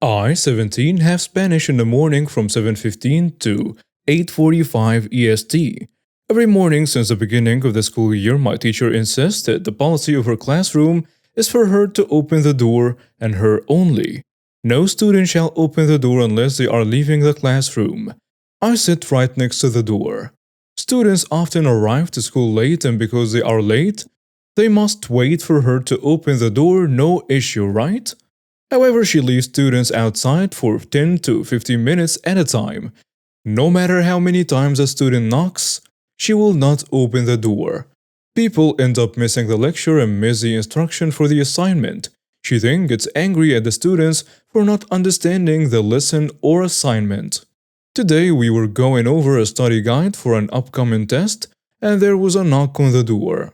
I, 17, have Spanish in the morning from 7:15 to 8:45 EST. Every morning since the beginning of the school year, my teacher insists that the policy of her classroom is for her to open the door and her only. No student shall open the door unless they are leaving the classroom. I sit right next to the door. Students often arrive to school late, and because they are late, they must wait for her to open the door, no issue, right? However, she leaves students outside for 10 to 15 minutes at a time. No matter how many times a student knocks, she will not open the door. People end up missing the lecture and miss the instruction for the assignment. She then gets angry at the students for not understanding the lesson or assignment. Today we were going over a study guide for an upcoming test, and there was a knock on the door.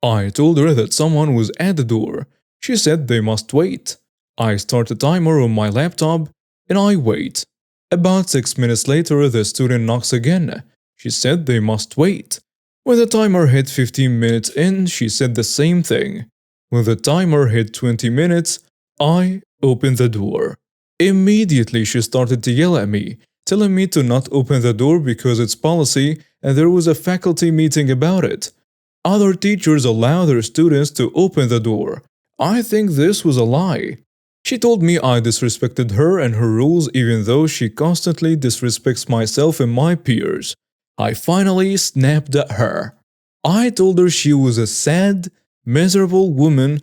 I told her that someone was at the door. She said they must wait. I start a timer on my laptop and I wait. About 6 minutes later, the student knocks again. She said they must wait. When the timer hit 15 minutes in, she said the same thing. When the timer hit 20 minutes, I opened the door. Immediately, she started to yell at me, telling me to not open the door because it's policy and there was a faculty meeting about it. Other teachers allow their students to open the door. I think this was a lie. She told me I disrespected her and her rules even though she constantly disrespects myself and my peers. I finally snapped at her. I told her she was a sad, miserable woman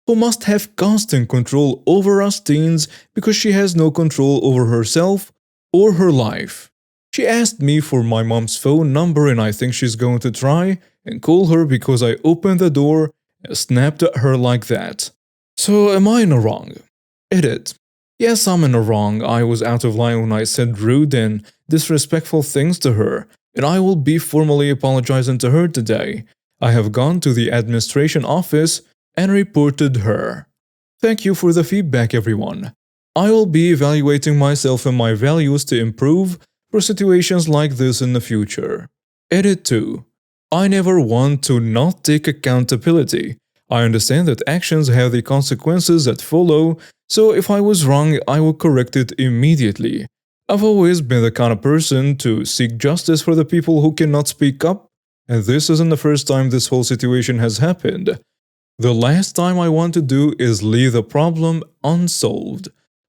who must have constant control over us teens because she has no control over herself or her life. She asked me for my mom's phone number and I think she's going to try and call her because I opened the door and snapped at her like that. So am I in the wrong? Edit. Yes, I'm in the wrong. I was out of line when I said rude and disrespectful things to her, and I will be formally apologizing to her today. I have gone to the administration office and reported her. Thank you for the feedback, everyone. I will be evaluating myself and my values to improve for situations like this in the future. Edit 2. I never want to not take accountability. I understand that actions have the consequences that follow, so if I was wrong, I will correct it immediately. I've always been the kind of person to seek justice for the people who cannot speak up, and this isn't the first time this whole situation has happened. The last time I want to do is leave the problem unsolved.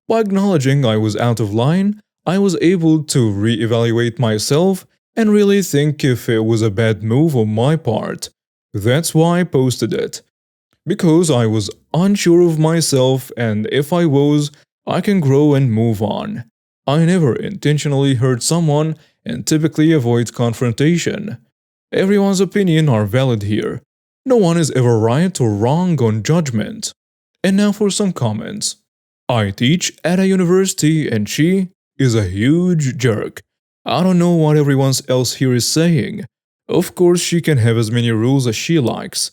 By acknowledging I was out of line, I was able to re-evaluate myself and really think if it was a bad move on my part. That's why I posted it. Because I was unsure of myself, and if I was, I can grow and move on. I never intentionally hurt someone and typically avoid confrontation. Everyone's opinion are valid here. No one is ever right or wrong on judgment. And now for some comments. I teach at a university and she is a huge jerk. I don't know what everyone else here is saying. Of course she can have as many rules as she likes.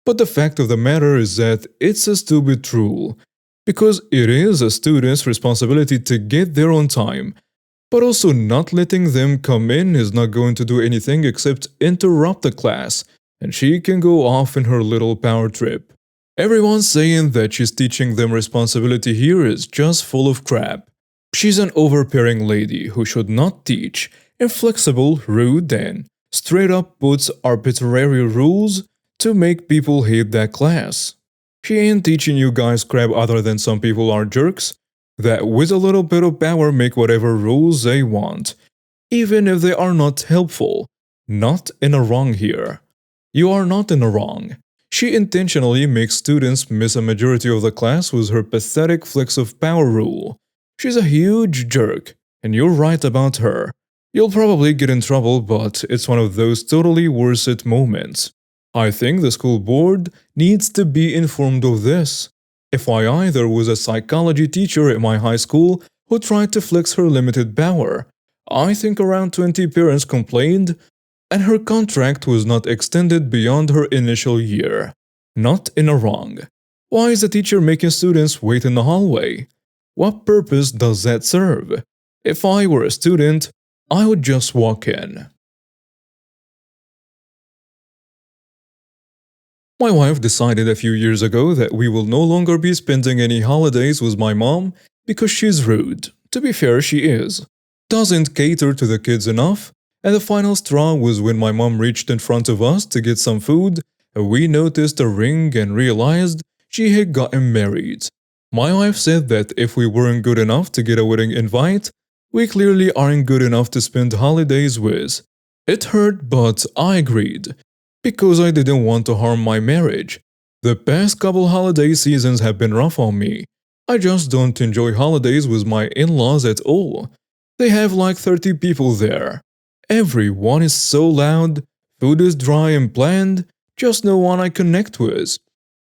But the fact of the matter is that it's a stupid rule, because it is a student's responsibility to get there on time, but also not letting them come in is not going to do anything except interrupt the class, and she can go off in her little power trip. Everyone saying that she's teaching them responsibility here is just full of crap. She's an overbearing lady who should not teach, inflexible, rude, and straight up puts arbitrary rules to make people hate that class. She ain't teaching you guys crap other than some people are jerks that with a little bit of power make whatever rules they want, even if they are not helpful. Not in a wrong here. You are not in a wrong. She intentionally makes students miss a majority of the class with her pathetic flex of power rule. She's a huge jerk, and you're right about her. You'll probably get in trouble, but it's one of those totally worth it moments. I think the school board needs to be informed of this. FYI, there was a psychology teacher at my high school who tried to flex her limited power. I think around 20 parents complained, and her contract was not extended beyond her initial year. Not in a wrong. Why is the teacher making students wait in the hallway? What purpose does that serve? If I were a student, I would just walk in. My wife decided a few years ago that we will no longer be spending any holidays with my mom because she's rude. To be fair, she is. Doesn't cater to the kids enough, and the final straw was when my mom reached in front of us to get some food, and we noticed a ring and realized she had gotten married. My wife said that if we weren't good enough to get a wedding invite, we clearly aren't good enough to spend holidays with. It hurt, but I agreed, because I didn't want to harm my marriage. The past couple holiday seasons have been rough on me. I just don't enjoy holidays with my in-laws at all. They have like 30 people there. Everyone is so loud, food is dry and bland, just no one I connect with.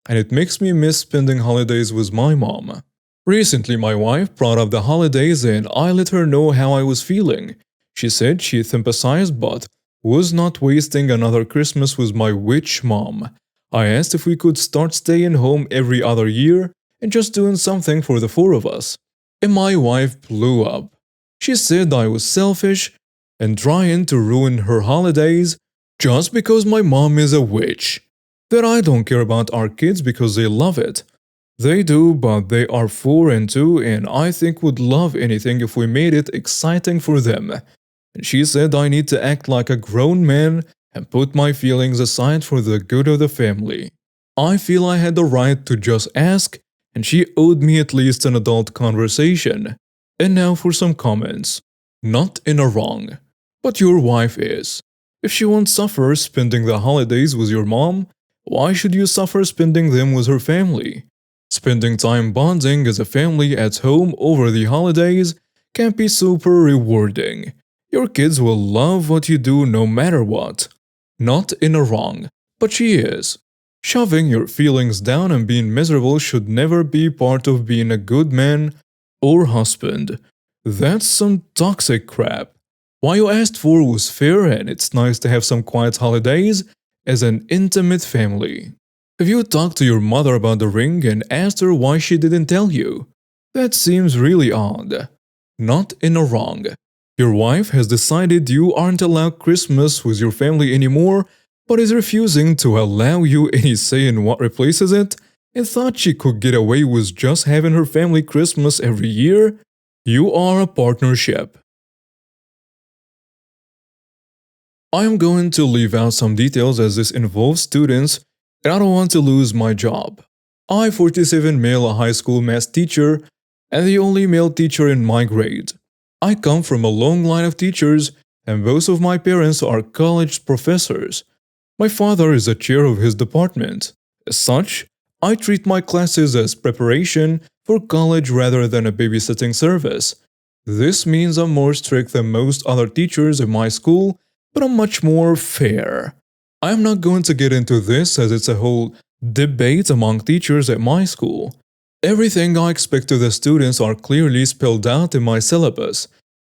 And it makes me miss spending holidays with my mom. Recently, my wife brought up the holidays and I let her know how I was feeling. She said she sympathized but was not wasting another Christmas with my witch mom. I asked if we could start staying home every other year and just doing something for the four of us. And my wife blew up. She said I was selfish and trying to ruin her holidays just because my mom is a witch. That I don't care about our kids because they love it. They do, but they are 4 and 2 and I think would love anything if we made it exciting for them. And she said I need to act like a grown man and put my feelings aside for the good of the family. I feel I had the right to just ask, and she owed me at least an adult conversation. And now for some comments. Not in a wrong, but your wife is. If she won't suffer spending the holidays with your mom, why should you suffer spending them with her family? Spending time bonding as a family at home over the holidays can be super rewarding. Your kids will love what you do no matter what. Not in a wrong, but she is. Shoving your feelings down and being miserable should never be part of being a good man or husband. That's some toxic crap. What you asked for was fair and it's nice to have some quiet holidays as an intimate family. If you talked to your mother about the ring and asked her why she didn't tell you, that seems really odd. Not in a wrong. Your wife has decided you aren't allowed Christmas with your family anymore, but is refusing to allow you any say in what replaces it, and thought she could get away with just having her family Christmas every year. You are a partnership. I am going to leave out some details as this involves students and I don't want to lose my job. I, 47 male high school math teacher, and the only male teacher in my grade. I come from a long line of teachers and both of my parents are college professors. My father is the chair of his department. As such, I treat my classes as preparation for college rather than a babysitting service. This means I'm more strict than most other teachers in my school, but I'm much more fair. I'm not going to get into this as it's a whole debate among teachers at my school. Everything I expect of the students are clearly spelled out in my syllabus,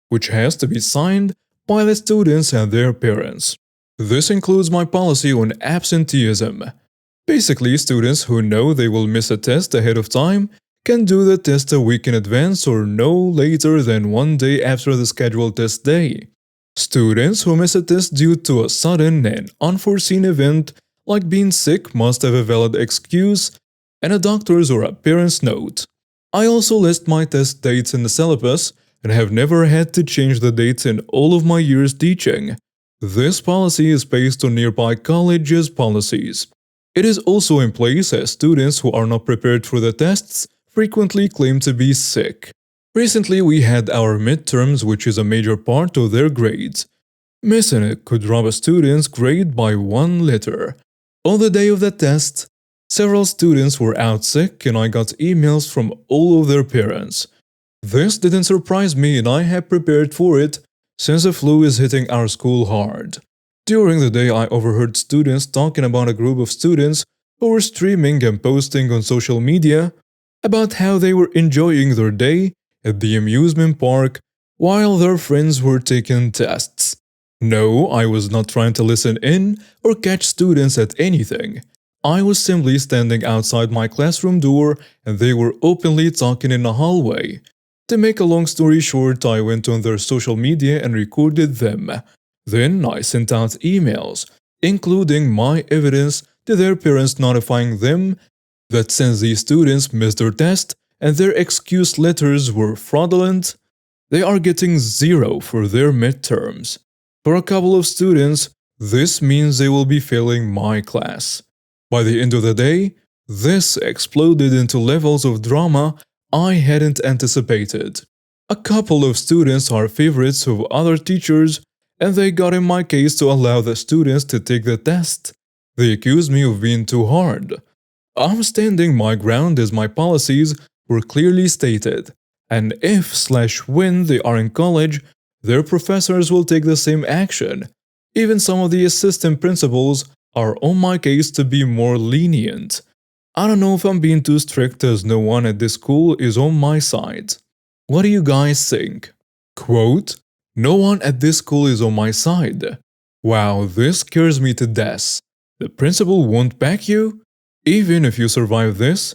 which has to be signed by the students and their parents. This includes my policy on absenteeism. Basically, students who know they will miss a test ahead of time can do the test a week in advance or no later than 1 day after the scheduled test day. Students who miss a test due to a sudden and unforeseen event like being sick must have a valid excuse and a doctor's or a parent's note. I also list my test dates in the syllabus and have never had to change the dates in all of my years teaching. This policy is based on nearby colleges' policies. It is also in place as students who are not prepared for the tests frequently claim to be sick. Recently we had our midterms, which is a major part of their grades. Missing it could drop a student's grade by 1 letter. On the day of the test, several students were out sick and I got emails from all of their parents. This didn't surprise me and I had prepared for it since the flu is hitting our school hard. During the day I overheard students talking about a group of students who were streaming and posting on social media about how they were enjoying their day at the amusement park while their friends were taking tests. No, I was not trying to listen in or catch students at anything. I was simply standing outside my classroom door and they were openly talking in the hallway. To make a long story short, I went on their social media and recorded them. Then I sent out emails, including my evidence to their parents notifying them that since these students missed their test and their excuse letters were fraudulent, they are getting 0 for their midterms. For a couple of students, this means they will be failing my class. By the end of the day, this exploded into levels of drama I hadn't anticipated. A couple of students are favorites of other teachers, and they got in my case to allow the students to take the test. They accused me of being too hard. I'm standing my ground as my policies were clearly stated, and if/when they are in college, their professors will take the same action. Even some of the assistant principals are on my case to be more lenient. I don't know if I'm being too strict as no one at this school is on my side. What do you guys think? Quote, "No one at this school is on my side." Wow, this scares me to death. The principal won't back you? Even if you survive this,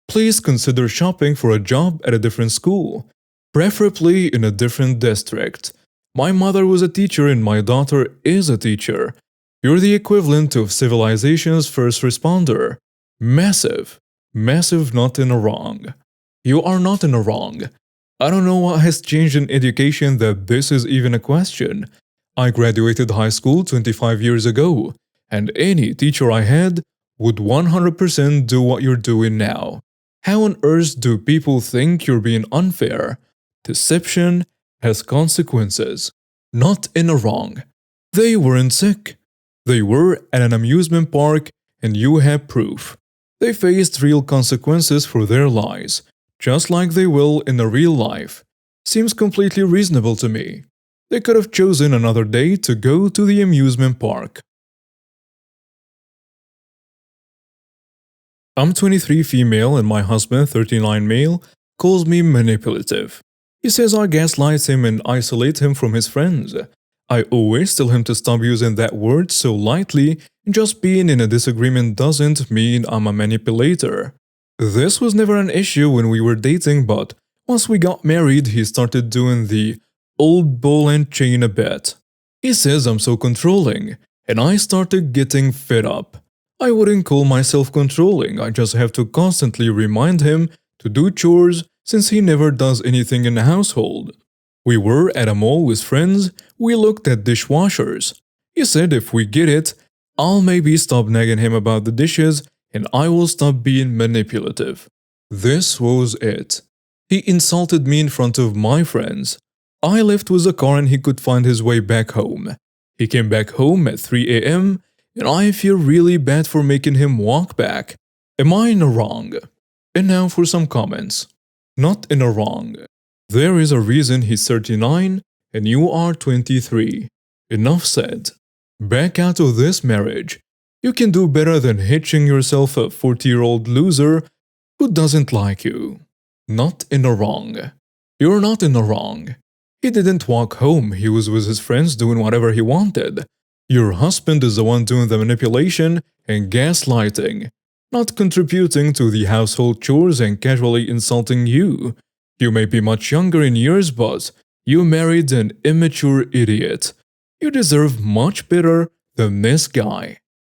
please consider shopping for a job at a different school, preferably in a different district. My mother was a teacher and my daughter is a teacher. You're the equivalent of civilization's first responder. Massive. Massive, not in a wrong. You are not in a wrong. I don't know what has changed in education that this is even a question. I graduated high school 25 years ago, and any teacher I had would 100% do what you're doing now. How on earth do people think you're being unfair? Deception has consequences. Not in a wrong. They weren't sick. They were at an amusement park and you have proof. They faced real consequences for their lies, just like they will in a real life. Seems completely reasonable to me. They could have chosen another day to go to the amusement park. I'm 23 female and my husband, 39 male, calls me manipulative. He says I gaslight him and isolate him from his friends. I always tell him to stop using that word so lightly, and just being in a disagreement doesn't mean I'm a manipulator. This was never an issue when we were dating, but once we got married, he started doing the old ball and chain a bit. He says I'm so controlling, and I started getting fed up. I wouldn't call myself controlling, I just have to constantly remind him to do chores since he never does anything in the household. We were at a mall with friends, we looked at dishwashers. He said if we get it, I'll maybe stop nagging him about the dishes and I will stop being manipulative. This was it. He insulted me in front of my friends. I left with a car and he could find his way back home. He came back home at 3 a.m. and I feel really bad for making him walk back. Am I in a wrong? And now for some comments. Not in a wrong. There is a reason he's 39 and you are 23. Enough said. Back out of this marriage. You can do better than hitching yourself a 40-year-old loser who doesn't like you. Not in the wrong. You're not in the wrong. He didn't walk home, he was with his friends doing whatever he wanted. Your husband is the one doing the manipulation and gaslighting, not contributing to the household chores and casually insulting you. You may be much younger in years, but you married an immature idiot. You deserve much better than this guy.